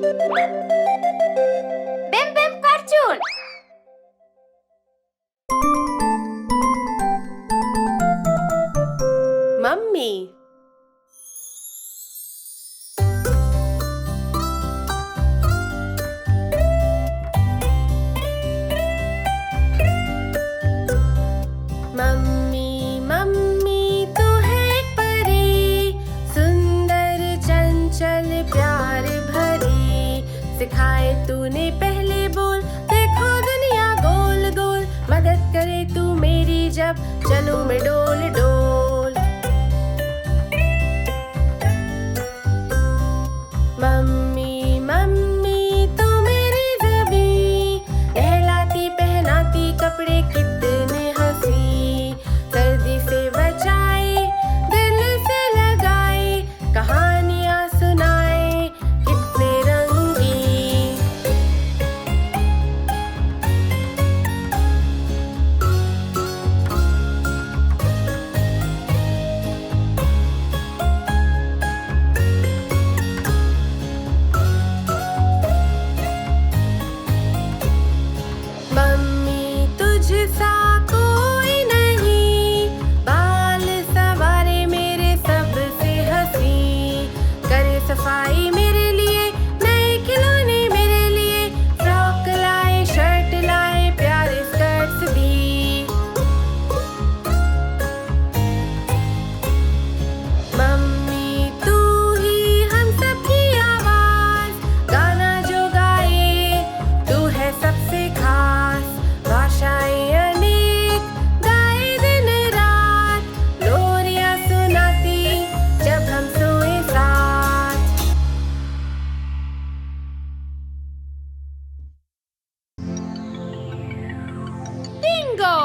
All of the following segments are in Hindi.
Bim Bim Cartoon. Mummy. Mummy mummy तू है एक परी, सुंदर चंचल प्यार भरी। सिखाए तूने पहले बोल, देखो दुनिया गोल गोल। मदद करे तू मेरी जब चलूं मैं डोल डोल। मम्मी मम्मी तू मेरी ज़बी, नहलाती पहनाती कपड़े कितने हंसी। सर्दी से बचाए, दिल से लगाए, कहानियाँ सुनाए कितने रंगी। मम्मी तुझसा कोई नहीं, बाल सवारे मेरे सबसे हंसी। करे सफाई मेरे लिए, नए खिलौने मेरे लिए। फ्रॉक लाए, शर्ट लाए, प्यारे स्कर्ट्स भी। मम्मी तू ही हम सबकी आवाज, गाना जो गाए तू है सबसे खास। भाषाएं अनेक गाए दिन रात, लोरियां सुनाती जब हम सोए साथ। Bingo!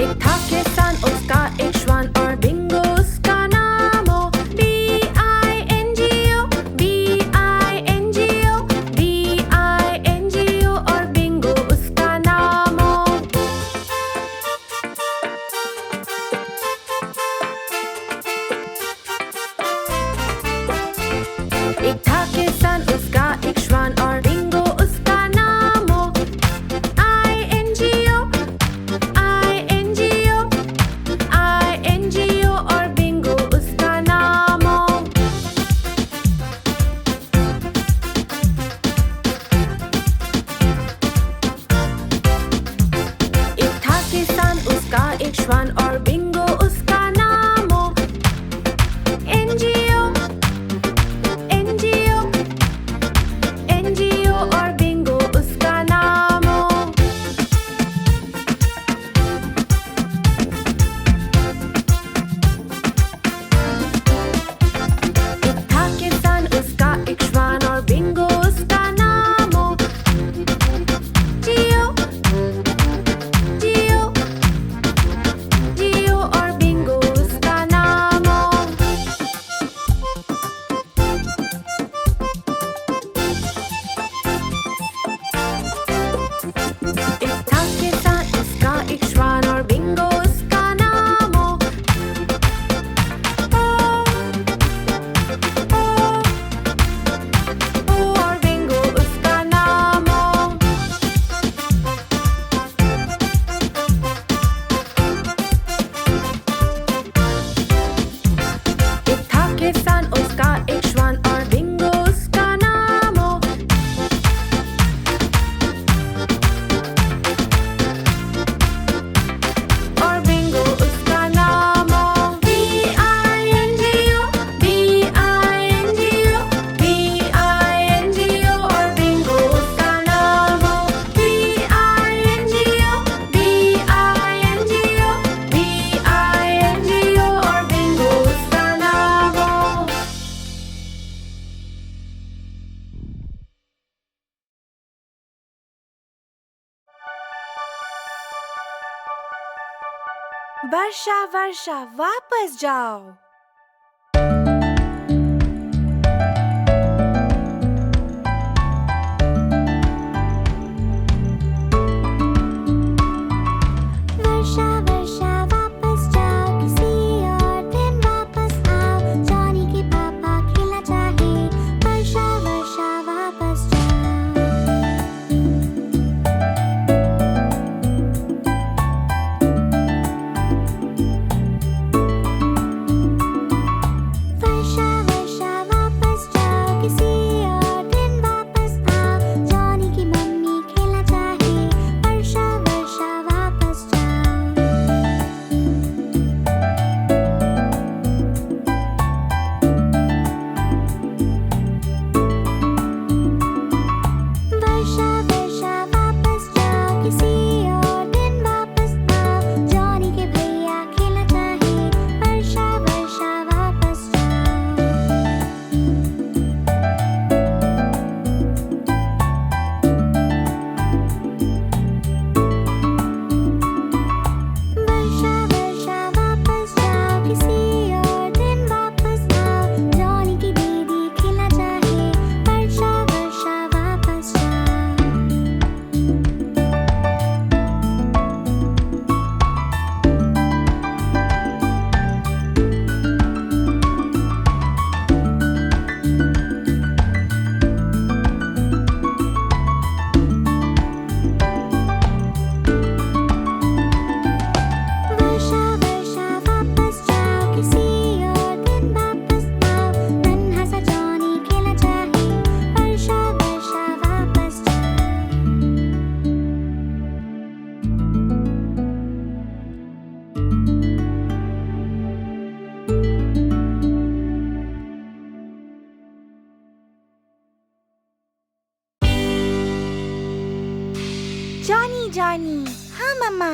एक था किसान, उसका एक श्वान और बिंगो उसका नाम हो। B-I-N-G-O, B-I-N-G-O, B-I-N-G-O और बिंगो उसका नाम हो। एक था किसान, उसका एक श्वान और बिंगो उसका नाम हो। I-N-G-O, I-N-G-O, I-N-G-O और बिंगो उसका नाम हो। एक था किसान, उसका एक श्वान और बिंगो उसका नाम हो। N-G-O, N-G-O, N-G-O और बिंगो उसका नाम हो। एक था किसान, उसका एक श्वान और बिंगो उसका नाम हो। जियो, जियो, जियो और बिंगो उसका नाम हो। एक था किसान, उसका एक श्वान और बिंगो उसका नाम हो। ओ, ओ, ओ और बिंगो उसका नाम हो। एक था किसान, उसका एक श्वान और बिंगो उसका नाम हो। और बिंगो उसका नाम हो। B-I-N-G-O, B-I-N-G-O, B-I-N-G-O और बिंगो उसका नाम हो। B-I-N-G-O, B-I-N-G-O, B-I-N-G-O और बिंगो उसका नाम हो। वर्षा वर्षा वापस जाओ। जॉनी। हाँ मम्मा।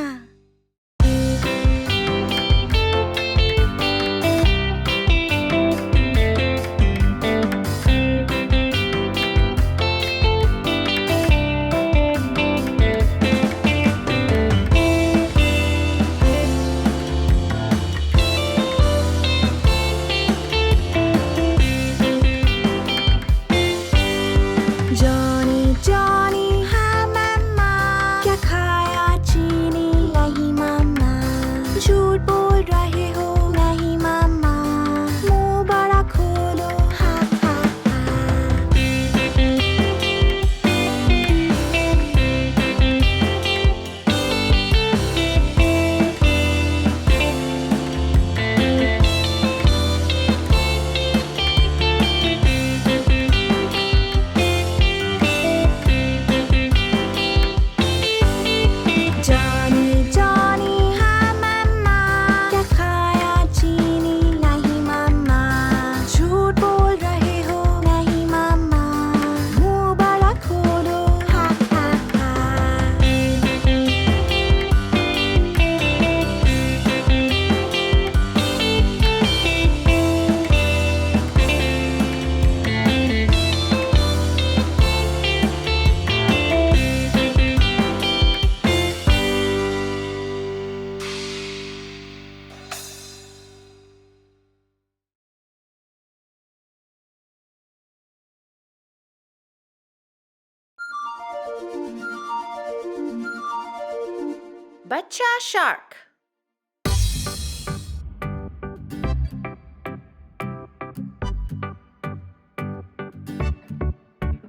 बच्चा शार्क।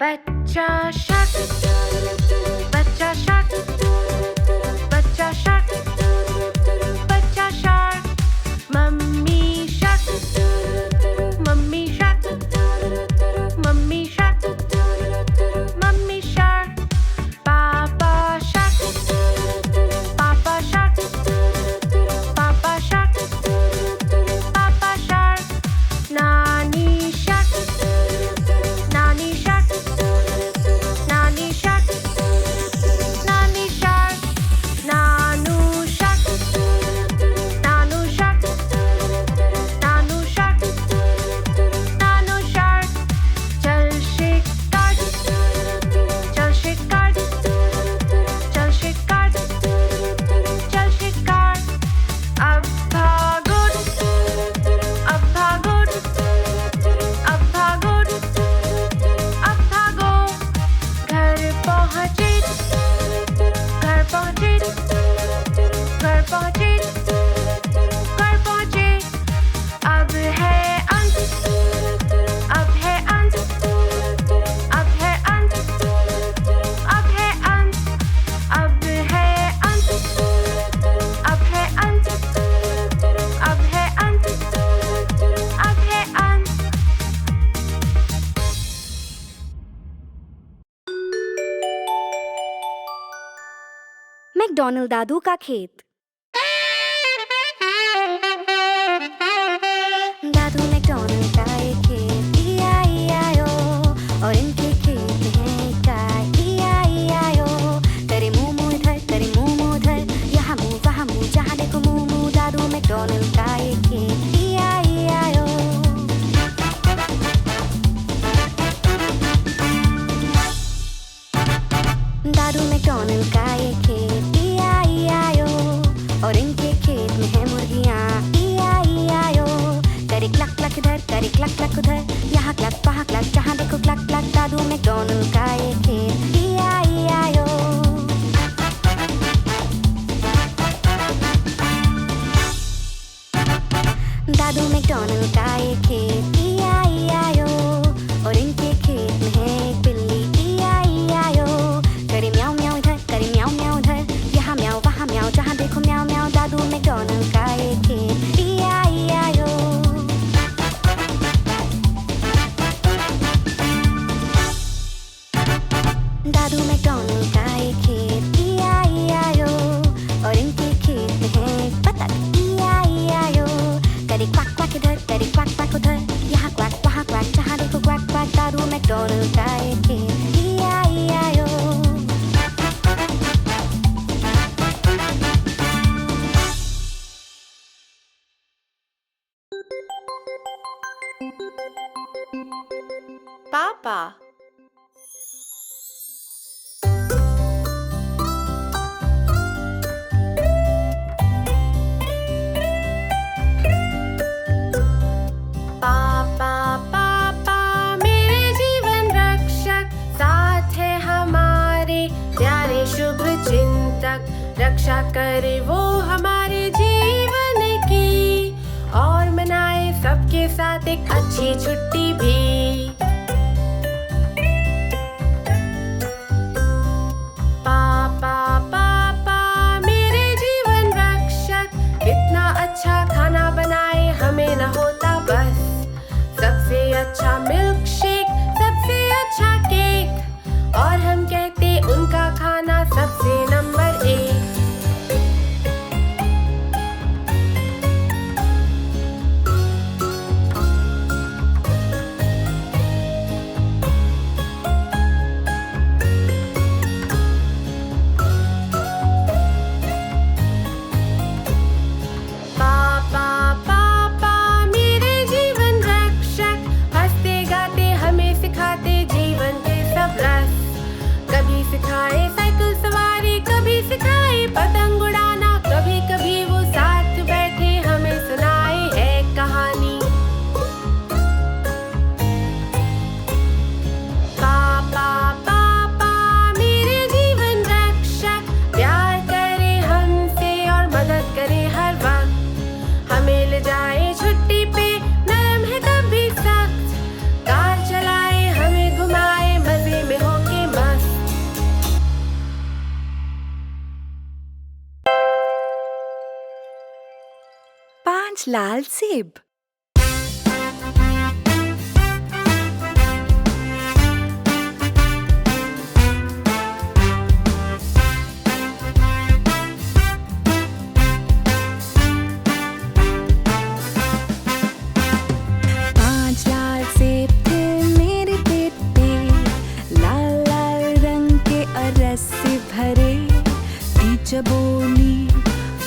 बच्चा शार्क, बच्चा शार्क, बच्चा शार्क, बच्चा shark. Mummy shark, mummy shark, mummy shark, mummy shark. पापा शार्क, पापा शार्क, पापा शार्क, पापा शार्क। नानी शार्क, नानी शार्क, नानी शार्क, नानी शार्क। नानू शार्क, नानू शार्क, नानू शार्क, नानू शार्क। चल शिकार, चल शिकार, चल शिकार, चल शिकार। अब भागो, अब भागो, अब भागो, अब भागो। घर पहुँचे, घर पहुँचे, घर पहुँचे, घर पहुँचे। अब है अंत, अब है अंत, अब है अंत, अब है अंत, अब है अंत, अब है अंत, अब है अंत, अब है अंत। मैकडॉनल्ड दादू का खेत। दादू मैकडॉनल्ड का एक खेत, E-I-E-I-O, और इनके खेत में है एक गाय, E-I-E-I-O। करे मुंह मुंह इधर, करे मुंह मुंह उधर, यहाँ मुंह वहाँ मुंह, जहाँ देखो मुंह मुंह। दादू मैकडॉनल्ड का एक खेत, E-I-E-I-O। दादू मैकडॉनल्ड का एक खेत, E-I-E-I-O, और इनके खेत में है मुर्गियाँ, E-I-E-I-O। करे क्लक क्लक इधर, करे क्लक क्लक उधर, यहाँ क्लक वहाँ क्लक, जहाँ देखो क्लक क्लक। दादू मैकडॉनल्ड का एक खेत, E-I-E-I-O। दादू मैकडॉनल्ड का एक खेत, E-I-E-I-O, और इनके खेत में है एक बिल्ली, E-I-E-I-O। करे म्याऊ म्याऊ इधर, करे म्याऊ म्याऊ उधर, यहाँ म्याऊ वहाँ म्याऊ, जहाँ देखो म्याऊ म्याऊ। दादू मैकडॉनल्ड का एक खेत, E-I-E-I-O। दादू मैकडॉनल्ड का एक खेत, E-I-E-I-O, और इनके खेत में है एक बतख, E-I-E-I-O। करे क्वाक क्वाक इधर, करे क्वाक क्वाक उधर, पापा। पापा पापा मेरे जीवन रक्षक, साथ है हमारे प्यारे शुभ चिंतक। रक्षा करे वो हमारे जीवन की, और मनाए सबके साथ एक अच्छी छुट्टी भी। पापा पापा मेरे जीवन रक्षक, कितना अच्छा खाना बनाए हमें न होता बस। सबसे अच्छा मिल्क शेक, सबसे अच्छा केक, और हम कहते उनका खाना सबसे नंबर 1। सिखाए साइकिल सवारी, कभी सिखाए पतंग उड़ाना, कभी कभी वो साथ बैठे हमें सुनाए है कहानी। पापा पापा मेरे जीवन रक्षक, प्यार करे हमसे और मदद करे हर वक्त। हमें ले जाए छुट्टी पे, नरम है कभी सख्त, कार चलाए हमें घुमाए मजे में होके मस्त। 5 लाल सेब। टीचर बोली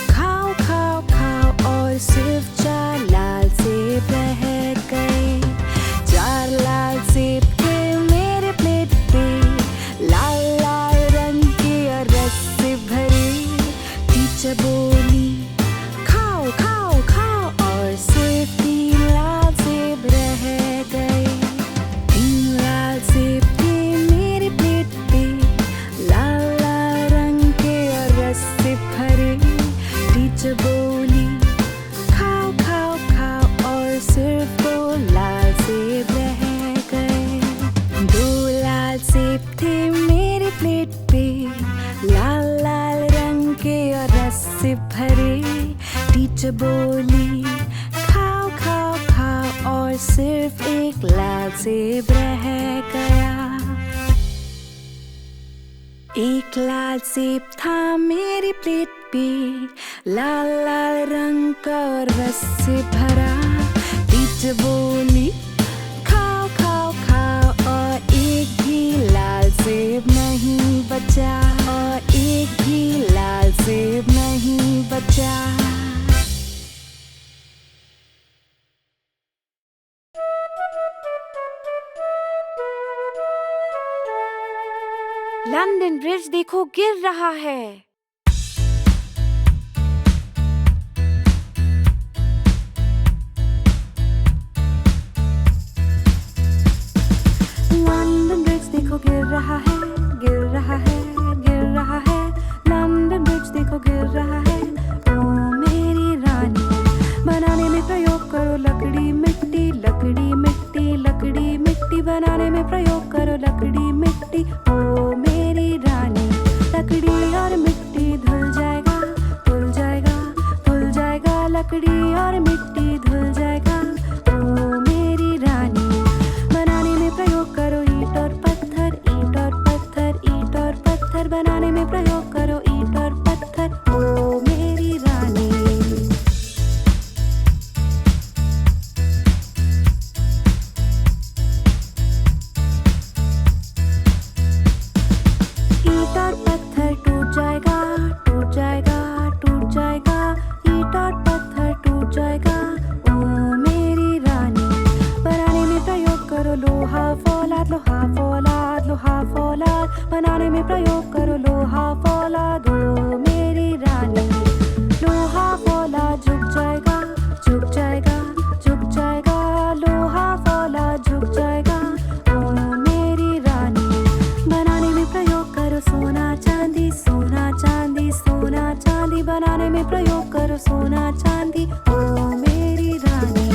खाओ खाओ खाओ, और सिर्फ 4 लाल सेब रह गए। 4 लाल सेब थे मेरे प्लेट पे, लाल लाल रंग के और रस से भरे। टीचर बोली खाओ खाओ खाओ, और सिर्फ 3 लाल सेब रह गए। 3 लाल सेब थे मेरे प्लेट पे, लाल लाल रंग के और रस से भरे। टीचर बोली खाओ खाओ खाओ, और सिर्फ 2 लाल सेब रह गए। 2 लाल सेब थे मेरे प्लेट पे, लाल लाल रंग के और रस से भरे। टीचर बोली खाओ खाओ खाओ, और सिर्फ 1 लाल सेब रह गया। 1 लाल सेब था मेरी प्लेट पे, लाल लाल रंग का और रस से भरा। टीचर बोली खाओ खाओ खाओ, और 1 भी लाल सेब नहीं बचा, और 1 भी लाल सेब नहीं बचा। लंदन ब्रिज देखो गिर रहा है। लंदन ब्रिज देखो गिर रहा है, गिर रहा है, गिर रहा है। लंदन ब्रिज देखो गिर रहा है। ओ मेरी रानी, बनाने में प्रयोग करो लकड़ी मिट्टी, लकड़ी मिट्टी, लकड़ी मिट्टी। बनाने में प्रयोग करो लकड़ी मिट्टी। ओ मेरी रानी, लकड़ी और मिट्टी धुल जाएगा, धुल जाएगा, धुल जाएगा। लकड़ी और मिट्टी धुल जाएगा। ओ मेरी रानी, बनाने में प्रयोग करो ईंट और पत्थर, ईंट और पत्थर, ईंट और पत्थर। बनाने में प्रयोग करो ईंट और पत्थर। ओ मेरी रानी। लोहा फौलाद बनाने में प्रयोग करो लोहा फौलाद ओ मेरी रानी। लोहा फौलाद झुक जाएगा झुक जाएगा झुक जाएगा, लोहा फौलाद झुक जाएगा ओ मेरी रानी। बनाने में प्रयोग करो सोना चांदी सोना चांदी सोना चांदी, बनाने में प्रयोग करो सोना चांदी ओ मेरी रानी।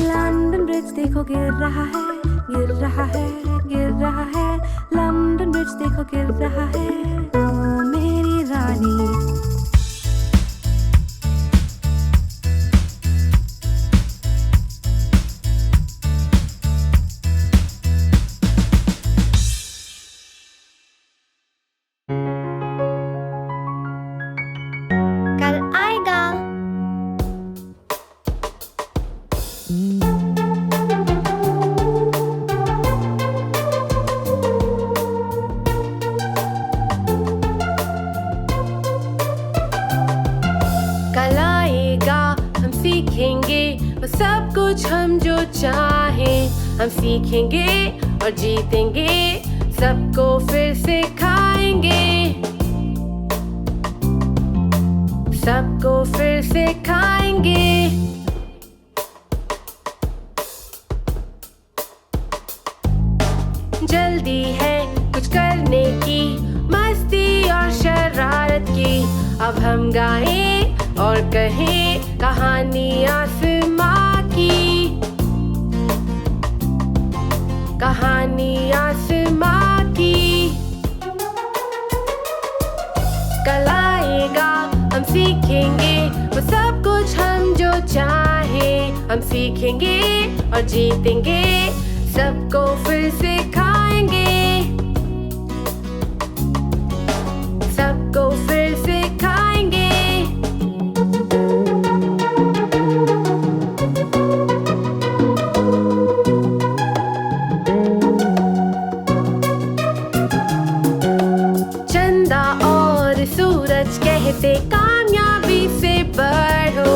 लंदन ब्रिज देखो गिर रहा है गिर रहा है गिर रहा है, लंदन ब्रिज देखो गिर रहा है ओ मेरी रानी। कल आएगा। कल आएगा हम सीखेंगे वो सब कुछ हम जो चाहें। हम सीखेंगे और जीतेंगे, सबको फिर से खाएंगे, सबको फिर से खाएंगे। जल्दी है कुछ करने की, मस्ती और शरारत की। अब हम गाएं और कहें कहानी आसमां की, कहानी आसमां की। कल आएगा हम सीखेंगे वो सब कुछ हम जो चाहें। हम सीखेंगे और जीतेंगे, सबको फिर से खाएंगे, सबको फिर से खाएंगे। चंदा और सूरज कहते कामयाबी से बढ़ो।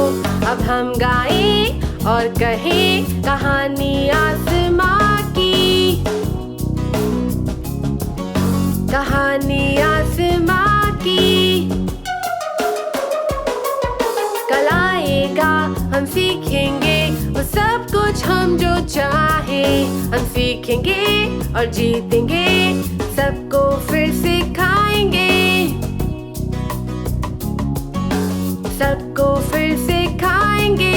अब हम गाएं और कहें कहानी आसमां की, कहानी आसमां की। कल आएगा हम सीखेंगे वो सब कुछ हम जो चाहें। हम सीखेंगे और जीतेंगे, सबको फिर से खाएंगे, सबको फिर से खाएंगे।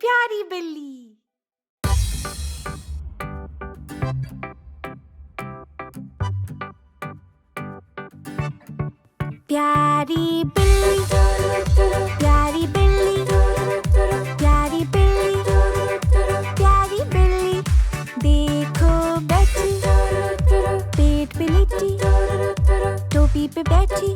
प्यारी बिल्ली। प्यारी बिल्ली, प्यारी बिल्ली, प्यारी बिल्ली, प्यारी बिल्ली, देखो बैठी, पेट पे लिटी, टोपी पे बैठी।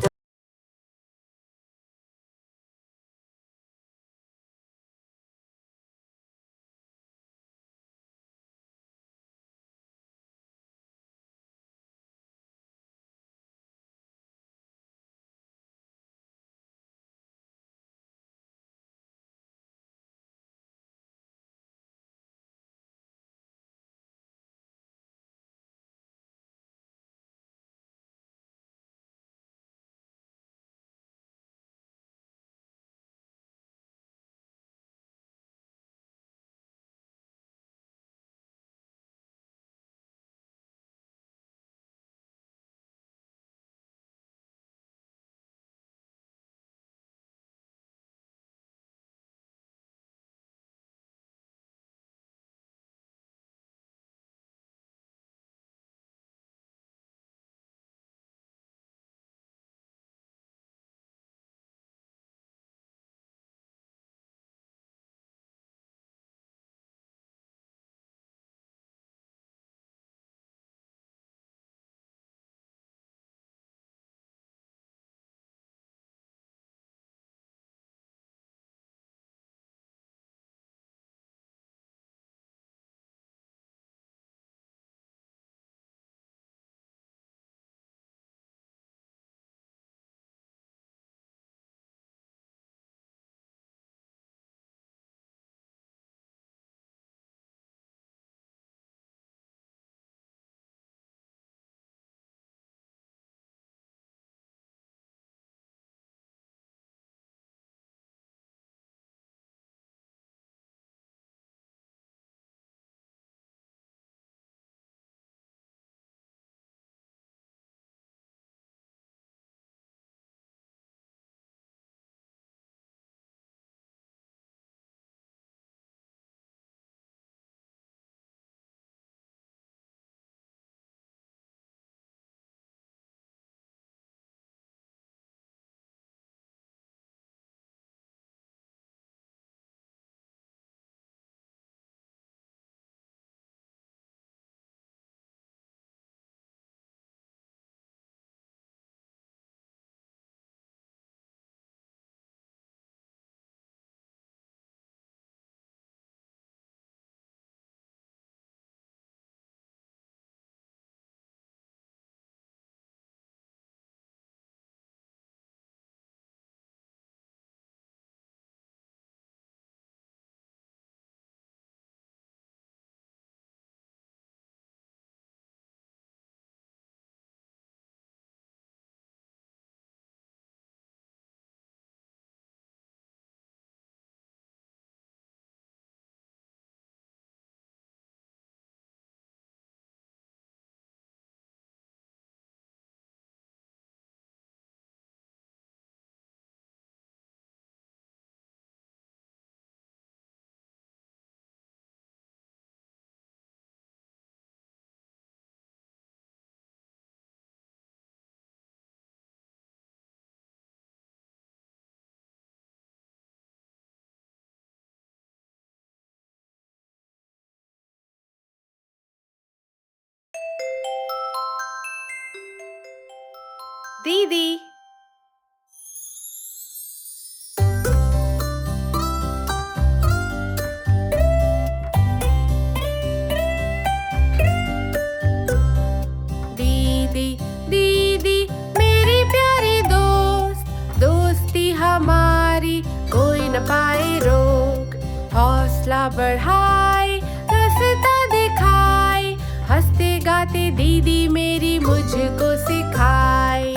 दीदी, दीदी, दीदी, मेरी प्यारी दोस्त, दोस्ती हमारी कोई न पाए रोक। हौसला बढ़ाए, रास्ता दिखाए, हंसते गाते दीदी मेरी मुझको सिखाए।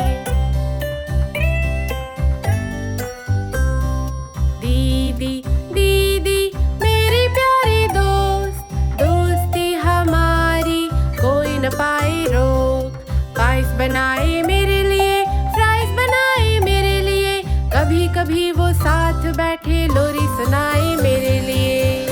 दीदी, दीदी, मेरी प्यारी दोस्त, दोस्ती हमारी कोई न पाए रोक। पाइस बनाए मेरे लिए, फ्राइज बनाए मेरे लिए, कभी कभी वो साथ बैठे लोरी सुनाए मेरे लिए।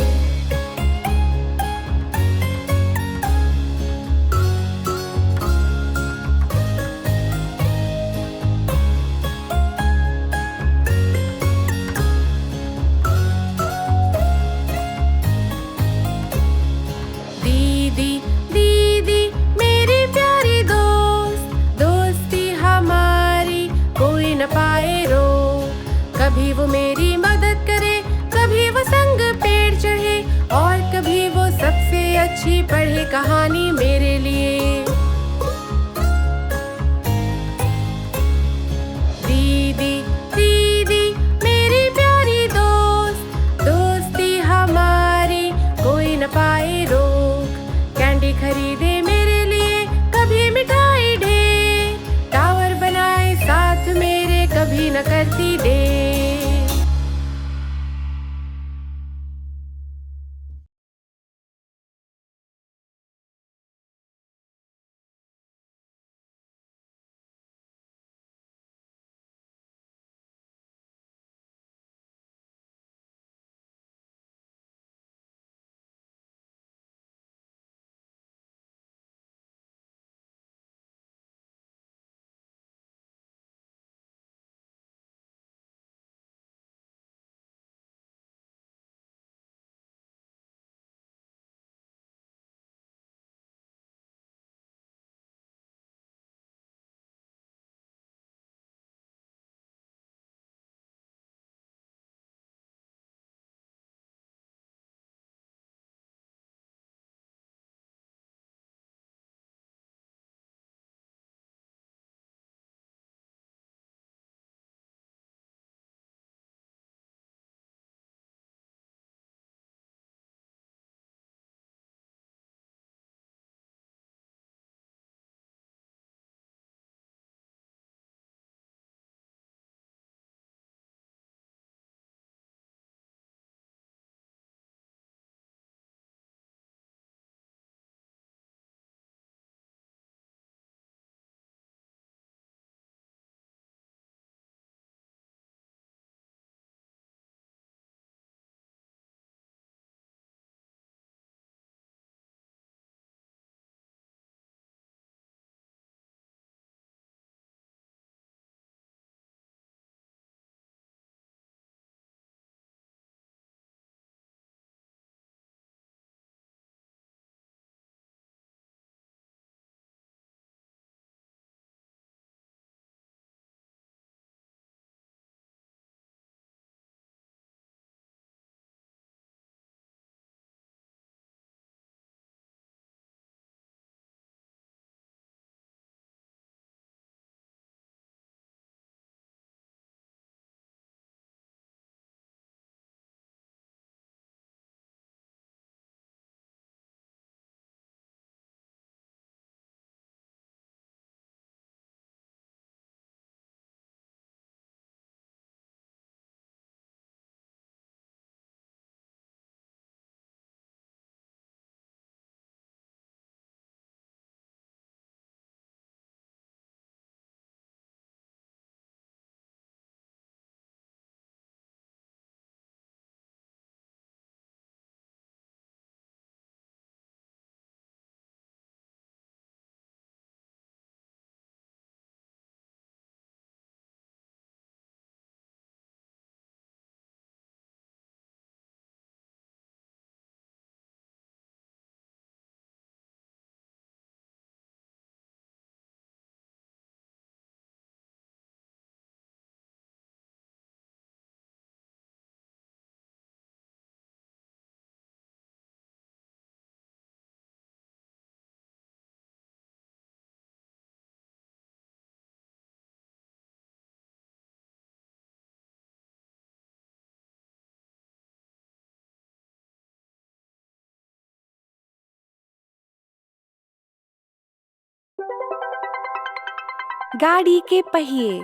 गाड़ी के पहिए।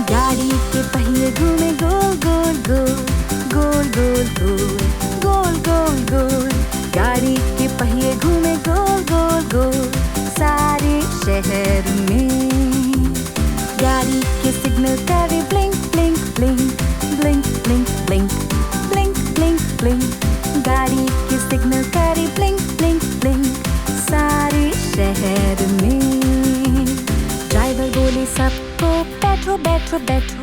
गाड़ी के पहिए घूमे गोल गोल गोल, गोल गोल गोल, गोल गोल गोल। गाड़ी के पहिए घूमे गोल गोल गोल, सारे शहर में। गाड़ी के सिग्नल करे blink blink blink, blink blink blink, blink blink blink. गाड़ी के सिग्नल करे ब्लिंक ब्लिंक ब्लिंक, सारे शहर में। ड्राइवर बोले सबको बैठो बैठो बैठो,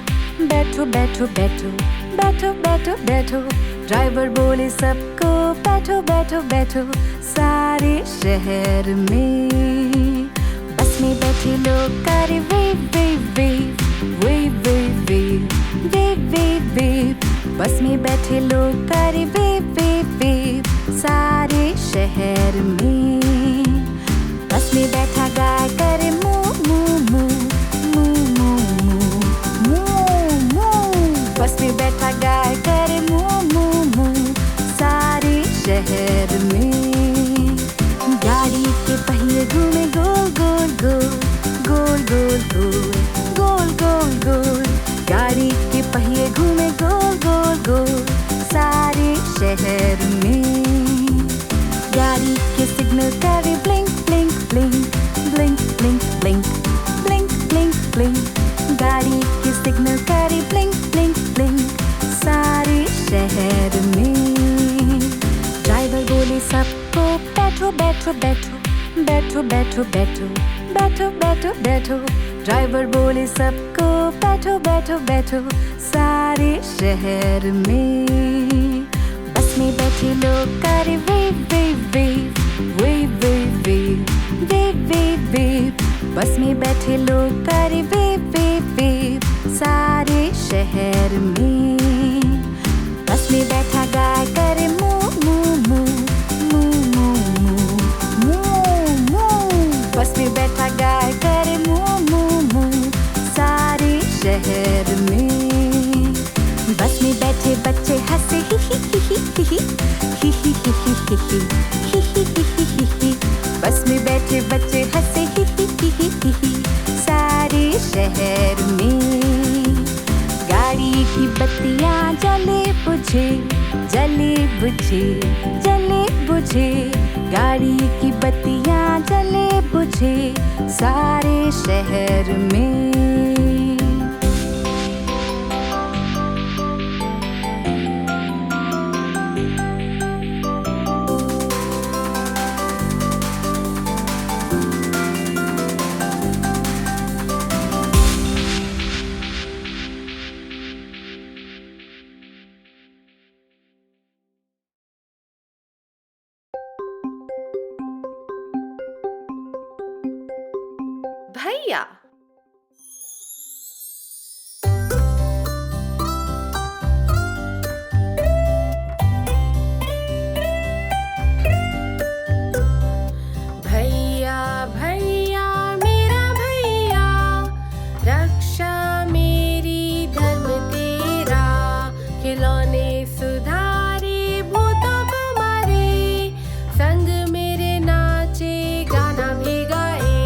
बैठो बैठो बैठो, बैठो बैठो बैठो। ड्राइवर बोले सबको बैठो बैठो बैठो, सारे शहर में। बस में बैठे लोग करे wave wave wave, wave wave wave, wave wave wave. बस में बैठे लोग करे वेव वेव वेव, सारे शहर में। बस में बैठा गाय करे मू मू मू, मू मू मू, मू मू। बस में बैठा गाय करे मू मू मू, सारे शहर में। गाड़ी के पहिए घूमे गोल गोल गोल, गोल गोल गोल, गोल गोल गोल। गाड़ी के पहिए घूमे गोल गोल गोल, सारे शहर में। गाड़ी के सिग्नल करे blink blink blink, blink blink blink, blink blink blink. गाड़ी के सिग्नल करे ब्लिंक ब्लिंक ब्लिंक, सारे शहर में। ड्राइवर बोले सबको बैठो बैठो बैठो, बैठो बैठो बैठो, बैठो बैठो बैठो। ड्राइवर बोले सबको बैठो बैठो बैठो, सारे शहर में। बस में बैठे लोग करे wave wave wave, wave wave wave, wave wave wave. बस में बैठे लोग करे वेव वेव वेव, सारे शहर में। बस में बैठा गाय करे मू मू मू, मू मू मू, मू मू। बस में बैठा गाय करे मू मू मू, सारे शहर में। बस में बैठे बच्चे हंसे ही ही ही ही ही, ही ही ही ही ही ही, ही ही ही ही ही। बस में बैठे बच्चे हंसे ही ही ही ही ही ही, सारे शहर में। गाड़ी की बत्तियां जले बुझे, जले बुझे, जले बुझे। गाड़ी की बत्तियां जले बुझे, सारे शहर में। भैया। भैया भैया मेरा भैया, रक्षा मेरी धर्म तेरा। खिलौने सुधारे भूतों को मारे, संग मेरे नाचे गाना भी गाए।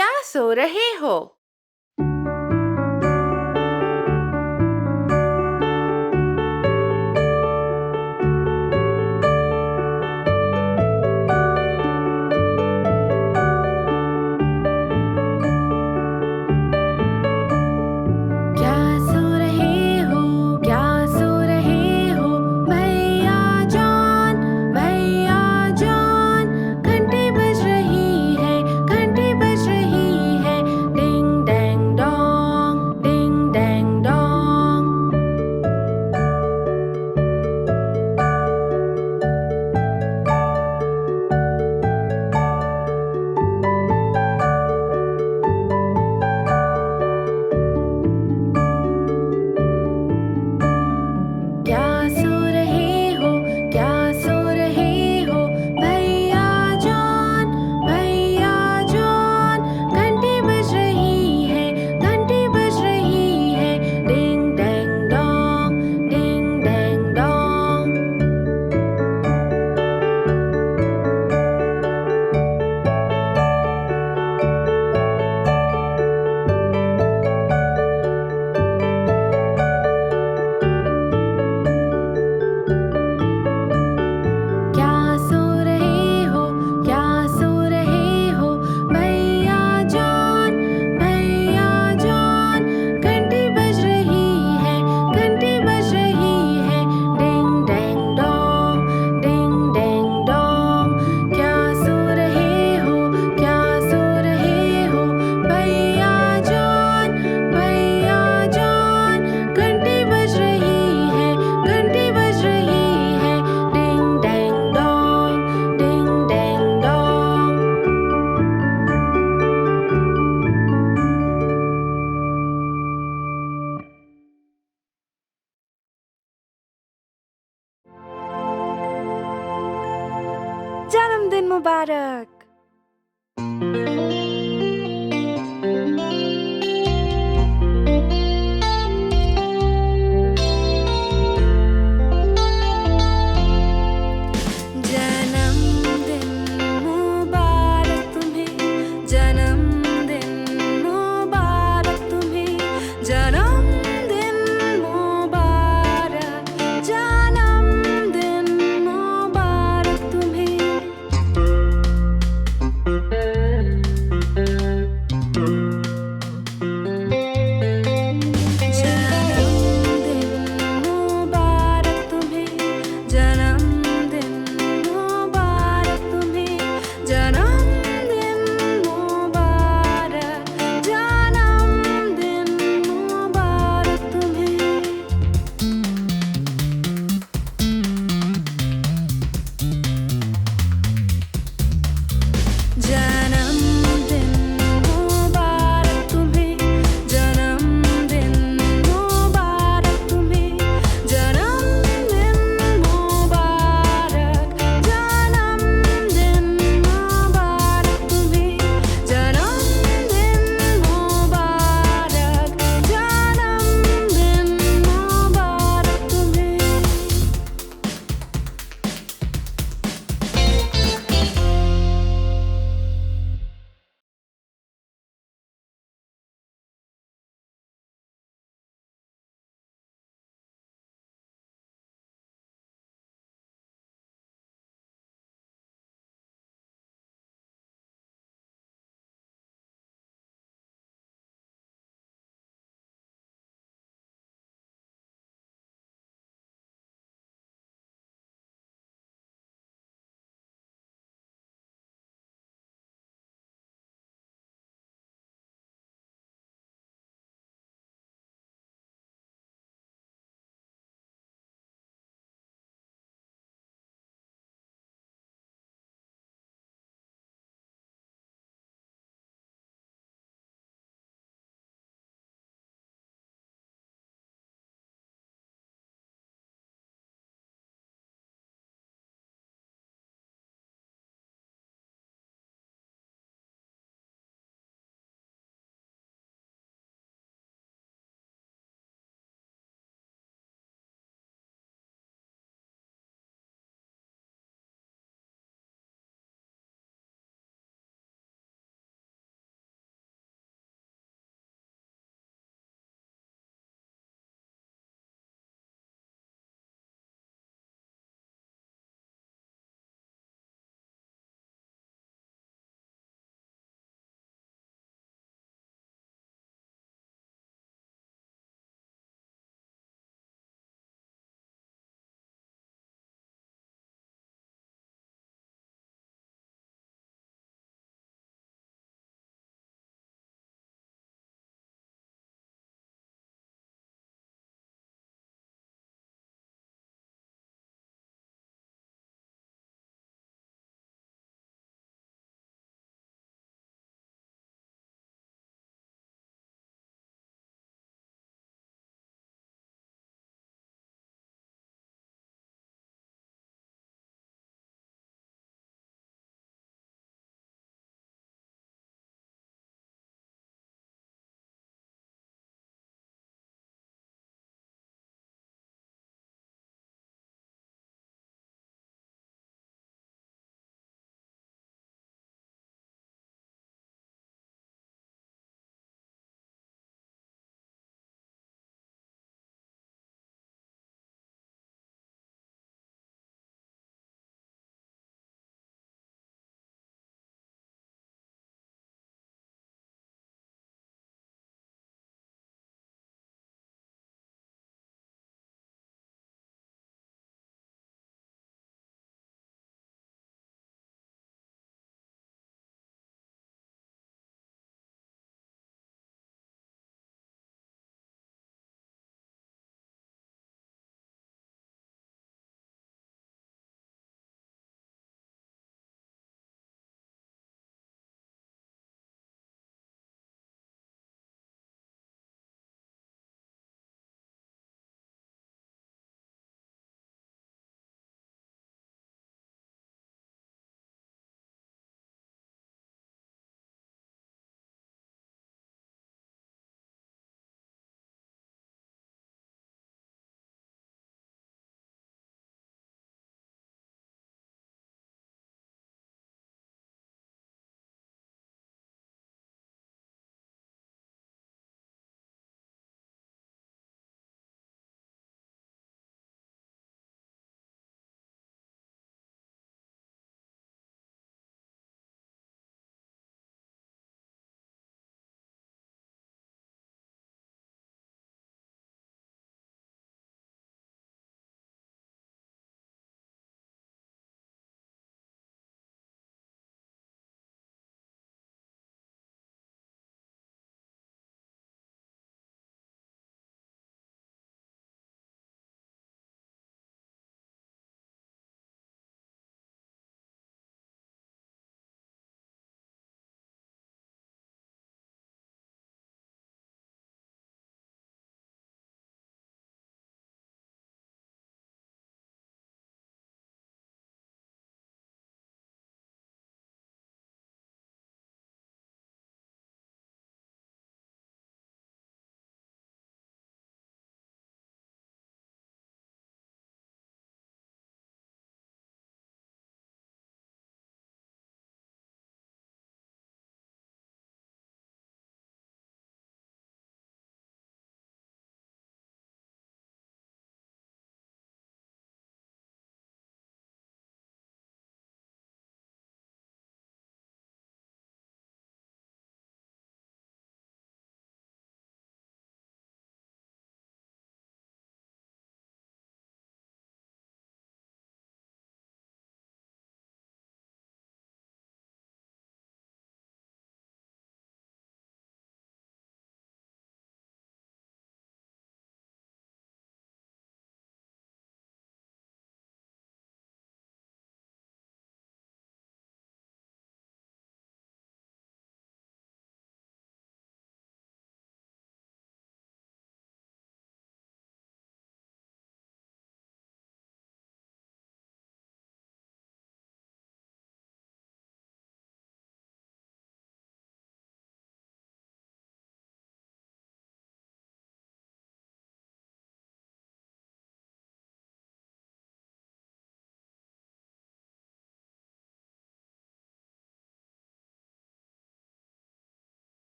क्या सो रहे हो? क्या सो रहे हो? क्या सो रहे हो? भैया जॉन, घंटी बज रही है, घंटी बज रही है। डिंग डैंग डोंग, डिंग डैंग डोंग। क्या सो रहे हो? क्या सो रहे हो? भैया जॉन, घंटी बज रही है, घंटी बज रही है। डिंग डैंग डोंग, डिंग डैंग डोंग। क्या सो रहे हो? क्या सो रहे हो? भैया जॉन, घंटी बज रही है, घंटी बज रही है। डिंग डैंग डोंग, डिंग डैंग डोंग। क्या सो रहे हो? क्या सो रहे हो? भैया जॉन, घंटी बज रही है, घंटी बज रही है। डिंग डैंग डोंग, डिंग डैंग डोंग। जन्मदिन मुबारक। जन्मदिन मुबारक तुम्हें, जन्मदिन मुबारक तुम्हें, जन्मदिन मुबारक, जन्मदिन मुबारक तुम्हें।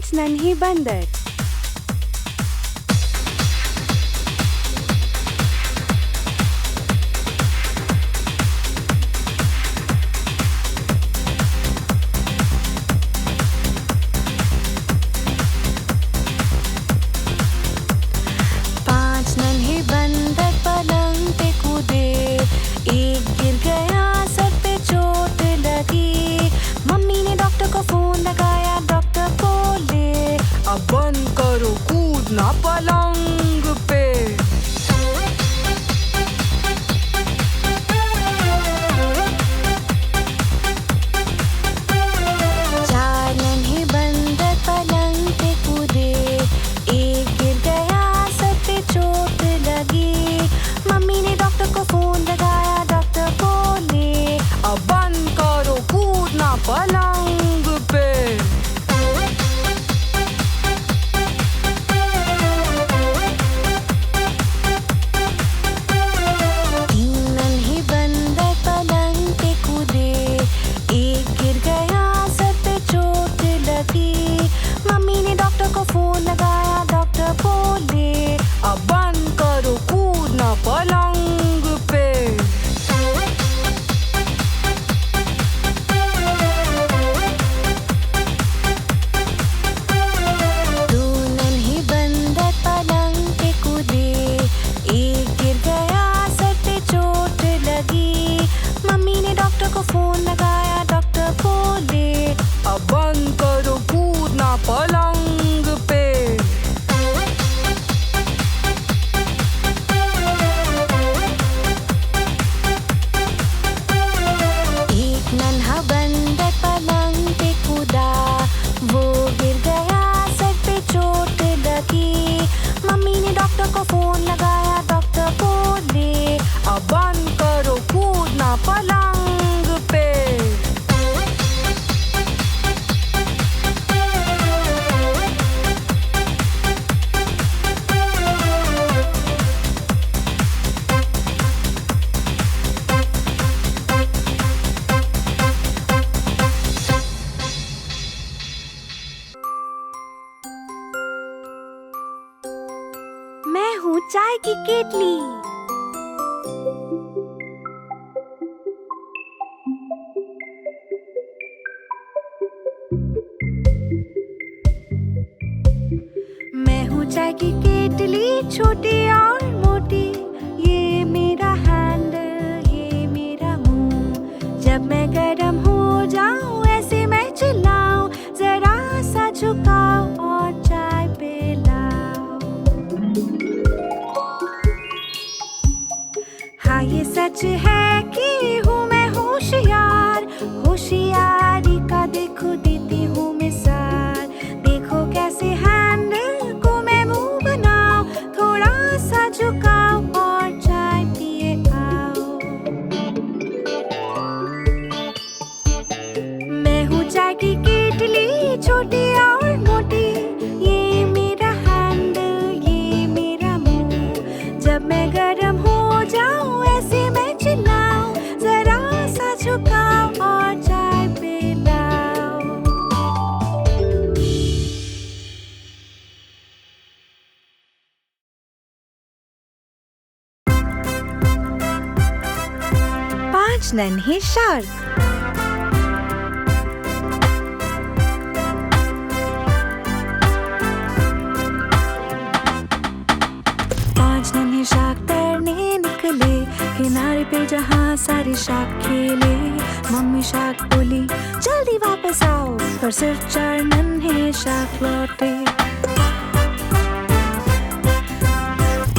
5 नन्हे बंदर। बंद करो कूदना पलंग पे। चार नन्हे बंदर पलंग पे कूदे, एक गिर गया सर पे चोट लगी। मम्मी ने डॉक्टर को फोन लगाया, डॉक्टर बोले अब बंद करो कूदना पलंग पे। मम्मी ने डॉक्टर को फोन लगाया, डॉक्टर बोले अब बंद करो कूदना पलंग पे। दो नन्हे बंदर पलंग पे कूदे, एक गिर गया सर पे चोट लगी। मम्मी ने डॉक्टर को फोन लगाया, डॉक्टर बोले अब बंद करो कूदना पलंग पे। एक नन्हा बंदर पलंग पे कूदा, वो गिर गया सर पे चोट लगी। मम्मी ने डॉक्टर को फोन लगाया, डॉक्टर बोले अब बंद करो कूदना पलंग पे। मैं हूँ चाय की केतली। मैं हूँ चाय की केतली, छोटी और मोटी। ये मेरा हैंडल, ये मेरा मुंह। जब मैं गर्म हो जाऊं ऐसे मैं चिल्लाऊं, जरा सा झुकाओ और चाय पिलाओ। हाँ ये सच है कि हूँ मैं होशियार, होशियारी का देखो देती हूँ मिसाल। देखो कैसे हैंडल को मैं मुंह बनाऊं, थोड़ा सा झुकाओ और चाय पिए आओ। मैं हूँ चाय की केतली, छोटी और मोटी। ये मेरा हैंडल, ये मेरा मुंह। जब मैं गर्म हो जाऊं ऐसे मैं चिल्लाऊं, जरा सा झुकाओ और चाय पिलाओ। 5 नन्हे शार्क। शार्क तैरने निकले किनारे पे जहाँ सारे शार्क खेले। मम्मी शार्क बोली जल्दी वापस आओ, पर सिर्फ 4 नन्हे शार्क लौटे।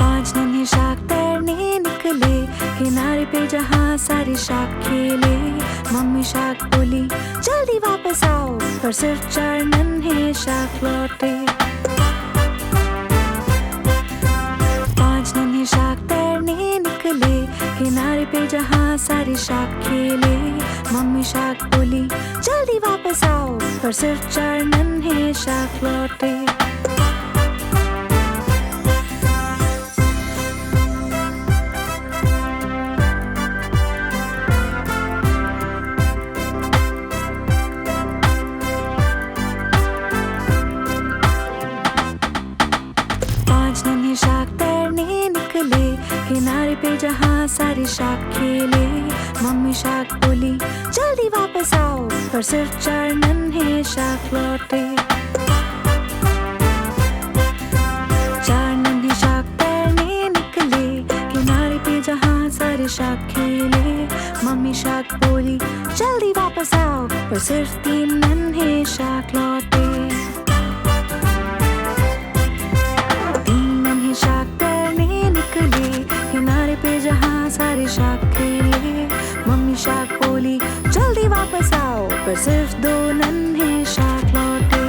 5 नन्हे शार्क तैरने निकले किनारे पे जहाँ सारे शार्क खेले। मम्मी शार्क बोली जल्दी वापस आओ, पर सिर्फ 4 नन्हे शार्क लौटे। शार्क तैरने निकले किनारे पे जहाँ सारे शार्क खेले। मम्मी शार्क बोली जल्दी वापस आओ, पर सिर्फ 4 नन्हे शार्क लौटे। सारे शार्क खेले। मम्मी शार्क बोली जल्दी वापस आओ, पर सिर्फ 4 नन्हे शार्क लौटे। 4 नन्हे शार्क तैरने निकले किनारे पे जहाँ सारे शार्क खेले। मम्मी शार्क बोली जल्दी वापस आओ, पर सिर्फ 3 नन्हे शार्क लौटे। 3 नन्हे शार्क तैरने निकले किनारे पे जहाँ सारे शार्क खेले। मम्मी शार्क बोली जल्दी वापस आओ, पर सिर्फ 2 नन्हे शार्क लौटे।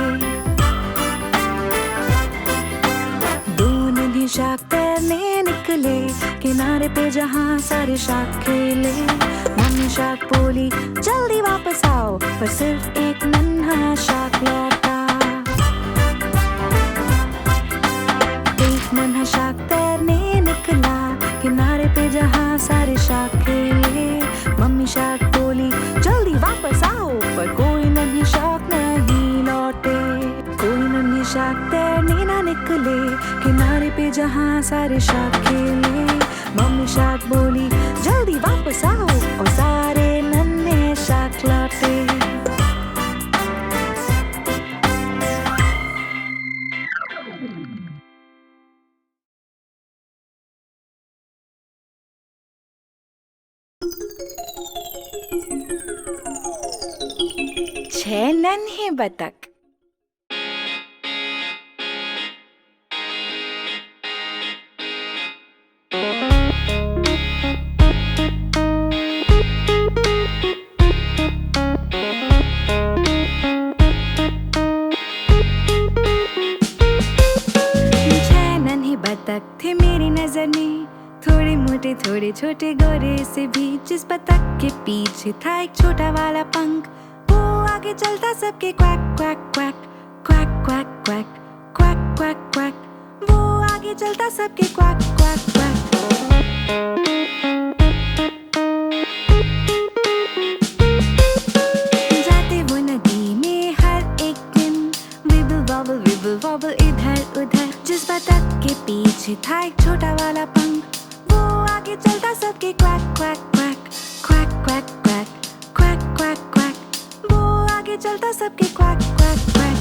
2 नन्हे शार्क तैरने निकले किनारे पे जहाँ सारे शार्क खेले। मम्मी शार्क बोली जल्दी वापस आओ, पर सिर्फ 1 नन्हा शार्क लौटा। 1 नन्हा शार्क तैरने निकला किनारे पे जहाँ सारे शार्क खेले। मम्मी शार्क बोली जल्दी वापस आओ, पर कोई नन्हे शार्क नहीं लौटे। कोई नन्हे शार्क तैरने ना निकले किनारे पे जहाँ सारे शार्क खेले। मम्मी शार्क बोली जल्दी वापस आओ, और सारे नन्हे शार्क लौटे। छह नन्हे बतख। बतख थे मेरी नजर में, थोड़े मोटे थोड़े छोटे गोरे से भी। जिस बतख के पीछे था एक छोटा वाला पंख, वो आगे चलता सबके quack quack quack quack quack quack quack quack quack. वो आगे चलता सबके क्वैक क्वैक क्वैक। जाते वो नदी में हर एक दिन, विबल वॉबल इधर उधर। जिस बतख के पीछे था एक छोटा वाला पंख, वो आगे चलता सबके quack quack quack quack quack quack quack quack quack. वो आगे चलता सबके क्वैक क्वैक क्वैक।